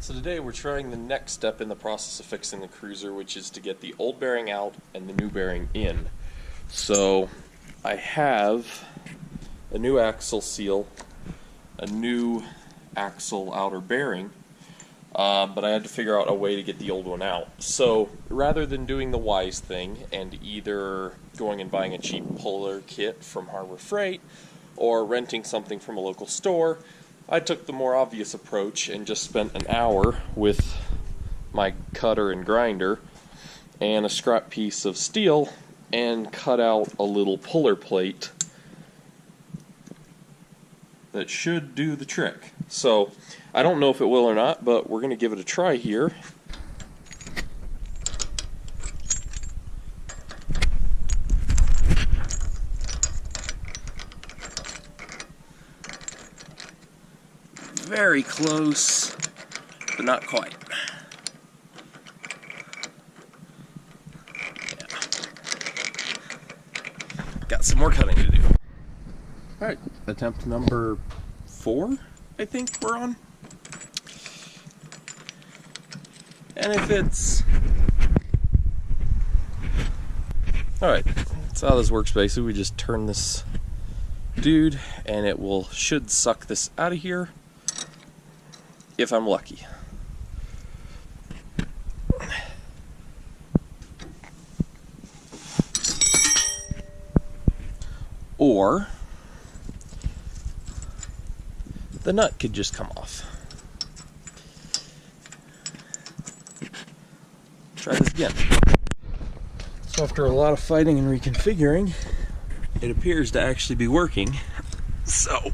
So today we're trying the next step in the process of fixing the cruiser, which is to get the old bearing out and the new bearing in. So I have a new axle seal, a new axle outer bearing, but I had to figure out a way to get the old one out. So rather than doing the wise thing and either going and buying a cheap puller kit from Harbor Freight or renting something from a local store, I took the more obvious approach and just spent an hour with my cutter and grinder and a scrap piece of steel and cut out a little puller plate that should do the trick. So I don't know if it will or not, but we're going to give it a try here. Very close, but not quite. Yeah. Got some more cutting to do. Alright, attempt number 4, I think we're on. And if it's... Alright, that's how this works basically. We just turn this dude and it should suck this out of here. If I'm lucky. Or the nut could just come off. Try this again. So after a lot of fighting and reconfiguring, it appears to actually be working. So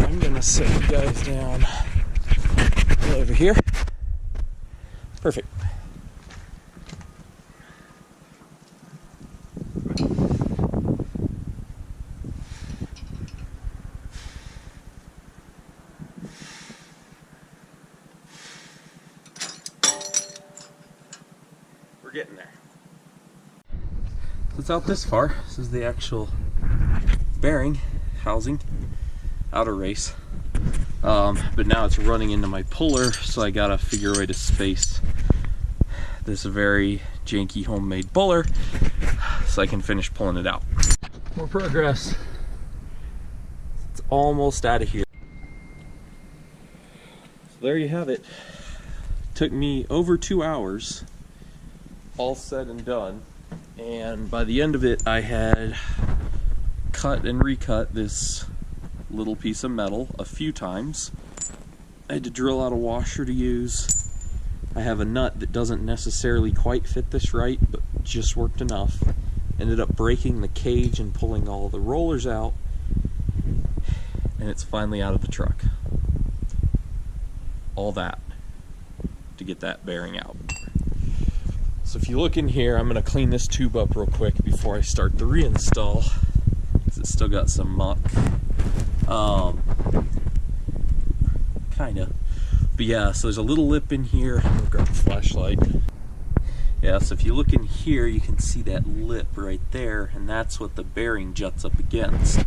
I'm gonna set you guys down over here. Perfect. We're getting there. So it's out this far. This is the actual bearing housing. Outer race, but now it's running into my puller, so I gotta figure a way to space this very janky homemade puller so I can finish pulling it out. More progress. It's almost out of here. So there you have it. Took me over 2 hours, all said and done, and by the end of it I had cut and recut this little piece of metal a few times. I had to drill out a washer to use. I have a nut that doesn't necessarily quite fit this right, but just worked enough. Ended up breaking the cage and pulling all the rollers out, and it's finally out of the truck. All that to get that bearing out. So if you look in here, I'm going to clean this tube up real quick before I start the reinstall, because it's still got some muck. Kinda. But yeah, so there's a little lip in here. I'm gonna grab the flashlight. Yeah, so if you look in here, you can see that lip right there, and that's what the bearing juts up against. So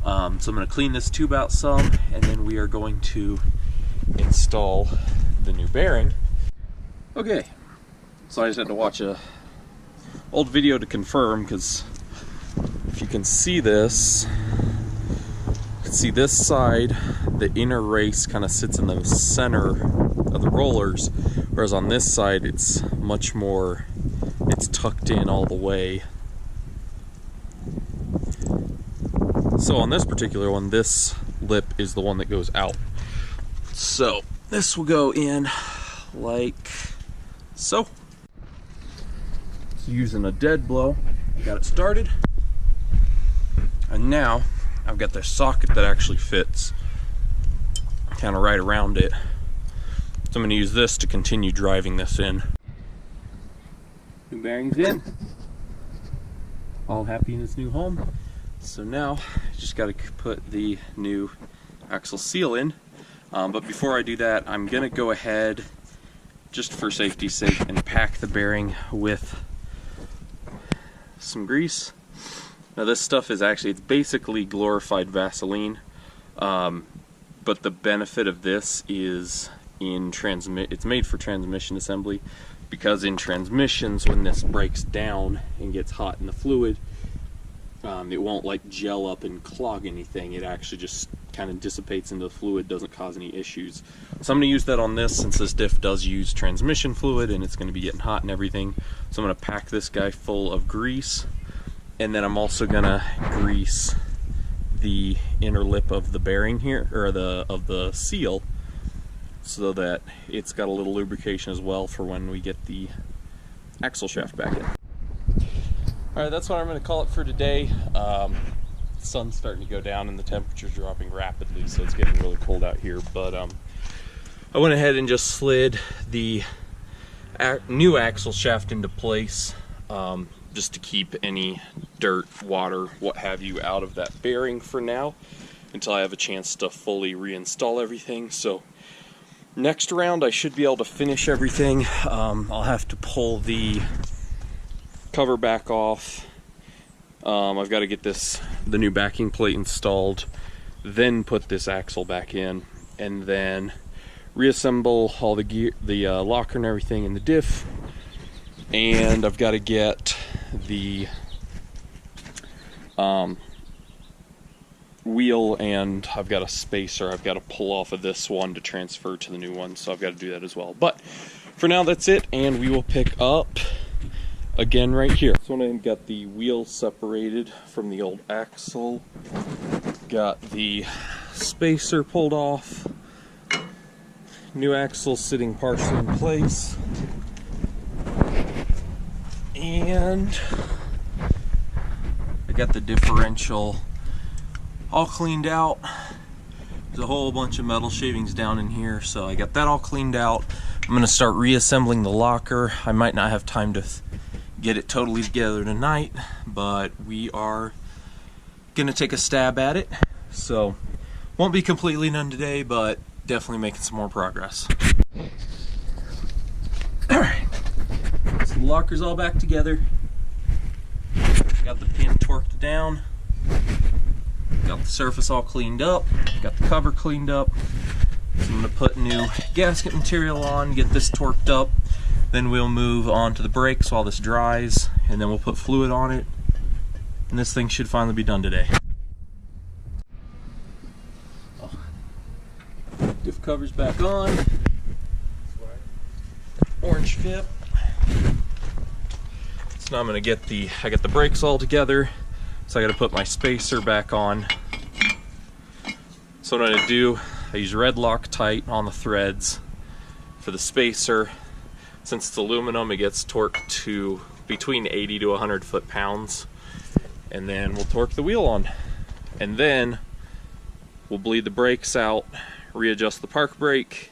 I'm gonna clean this tube out some, and then we are going to install the new bearing. Okay, so I just had to watch a old video to confirm, because if you can see this, see this side, the inner race kind of sits in the center of the rollers, whereas on this side it's much more, it's tucked in all the way. So on this particular one, this lip is the one that goes out. So this will go in like so. So using a dead blow, got it started, and now I've got this socket that actually fits kind of right around it. So I'm going to use this to continue driving this in. New bearings in. All happy in this new home. So now I just got to put the new axle seal in. But before I do that, I'm going to go ahead, just for safety's sake, and pack the bearing with some grease. Now this stuff is actually, it's basically glorified Vaseline. but the benefit of this is it's made for transmission assembly, because in transmissions, when this breaks down and gets hot in the fluid, it won't like gel up and clog anything. It actually just kind of dissipates into the fluid, doesn't cause any issues. So I'm going to use that on this, since this diff does use transmission fluid and it's going to be getting hot and everything. So I'm going to pack this guy full of grease, and then I'm also going to grease the inner lip of the bearing here, or of the seal, so that it's got a little lubrication as well for when we get the axle shaft back in. Alright, that's what I'm going to call it for today. The sun's starting to go down and the temperature's dropping rapidly, so it's getting really cold out here. But I went ahead and just slid the new axle shaft into place, just to keep any dirt, water, what have you, out of that bearing for now, until I have a chance to fully reinstall everything. So next round I should be able to finish everything. I'll have to pull the cover back off. I've got to get the new backing plate installed, then put this axle back in, and then reassemble all the gear, the locker and everything in the diff. And I've got to get the wheel, and I've got a spacer I've got to pull off of this one to transfer to the new one, so I've got to do that as well. But for now, that's it, and we will pick up again right here. So I've got the wheel separated from the old axle, got the spacer pulled off, new axle sitting partially in place, and I got the differential all cleaned out. There's a whole bunch of metal shavings down in here, so I got that all cleaned out. I'm going to start reassembling the locker. I might not have time to get it totally together tonight, but we are going to take a stab at it. So won't be completely done today, but definitely making some more progress. Alright, so the locker's all back together. Got the pin torqued down. Got the surface all cleaned up. Got the cover cleaned up. So I'm going to put new gasket material on, get this torqued up. Then we'll move on to the brakes while this dries, and then we'll put fluid on it. And this thing should finally be done today. Oh. Diff cover's back on. Orange fit. So now I'm going to get I got the brakes all together. So I got to put my spacer back on. So what I'm going to do, I use red Loctite on the threads for the spacer. Since it's aluminum, it gets torqued to between 80 to 100 foot-pounds. And then we'll torque the wheel on. And then we'll bleed the brakes out, readjust the park brake,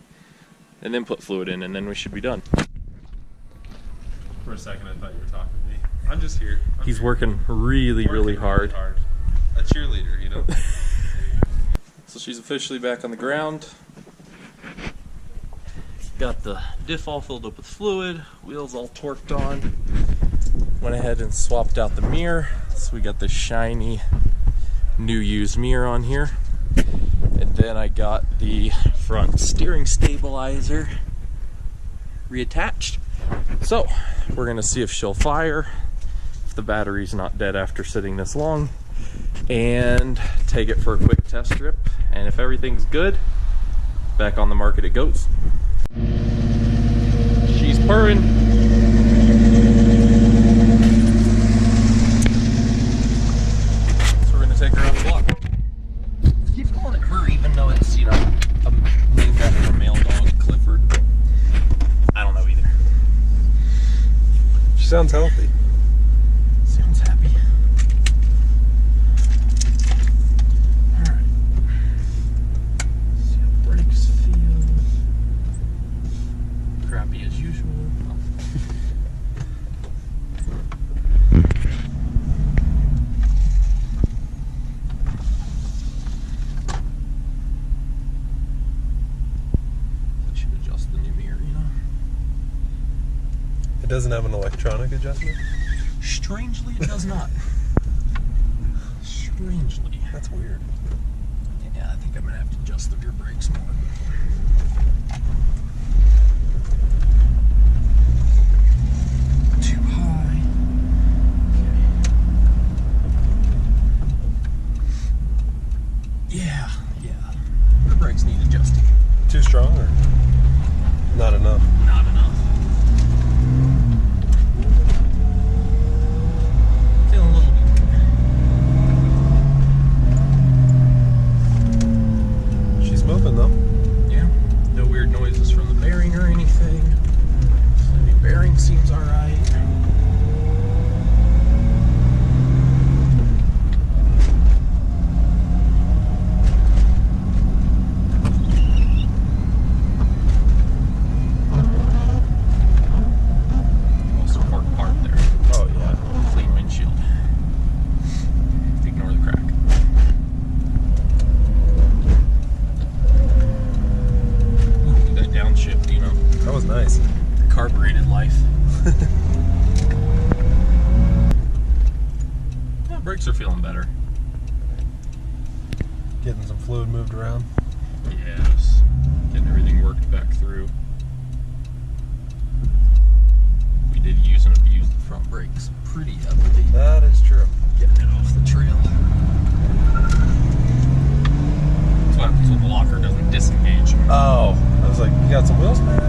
and then put fluid in, and then we should be done. For a second I thought you were talking to me. I'm just here. He's working really hard. A cheerleader, you know? So she's officially back on the ground. Got the diff all filled up with fluid, wheels all torqued on. Went ahead and swapped out the mirror. So we got this shiny new used mirror on here. And then I got the front steering stabilizer reattached. So we're gonna see if she'll fire, if the battery's not dead after sitting this long, and take it for a quick test trip. And if everything's good, back on the market it goes. She's purring. So we're gonna take her around the block. Keep calling it her, even though it's, you know, named after a male dog, Clifford. I don't know either. She sounds healthy. Sounds happy. Alright. See how brakes feel. Crappy as usual. I should adjust the new mirror, you know? It doesn't have an electronic adjustment? Strangely, it does not. Strangely. That's weird. Yeah, I think think I'm gonna have to adjust the rear brakes more. Too high. Okay. Yeah. Rear brakes need adjusting. Too strong or not enough? Not enough. Feeling a little weak. She's moving though. Yeah. No weird noises from the bearing or anything. The new bearing seems alright. That was nice. Carbureted life. Yeah, brakes are feeling better. Getting some fluid moved around. Yes. Getting everything worked back through. We did use and abuse the front brakes pretty heavily. That is true. Getting it off the trail. That's what happens when the locker doesn't disengage. Oh, I was like, you got some wheel spare?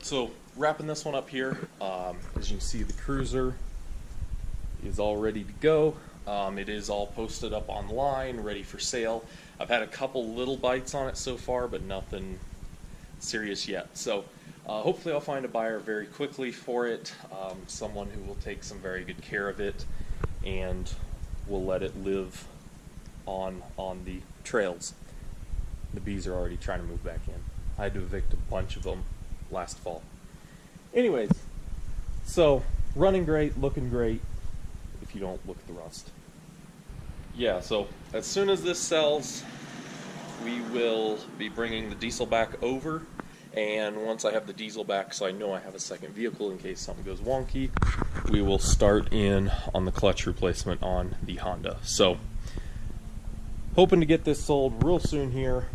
So wrapping this one up here, as you can see, the Cruiser is all ready to go. It is all posted up online, ready for sale. I've had a couple little bites on it so far, but nothing serious yet. So hopefully I'll find a buyer very quickly for it, someone who will take some very good care of it and will let it live on the trails. The bees are already trying to move back in. I had to evict a bunch of them last fall. Anyways, so running great, looking great, if you don't look at the rust. Yeah, so as soon as this sells, we will be bringing the diesel back over, and once I have the diesel back, so I know I have a second vehicle in case something goes wonky, we will start in on the clutch replacement on the Honda. So hoping to get this sold real soon here.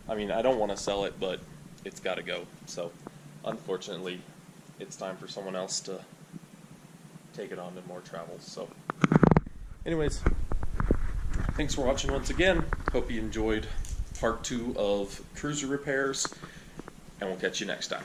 I mean, I don't want to sell it, but it's got to go. So unfortunately, it's time for someone else to take it on to more travels. So anyways, thanks for watching once again. Hope you enjoyed part 2 of Cruiser repairs, and we'll catch you next time.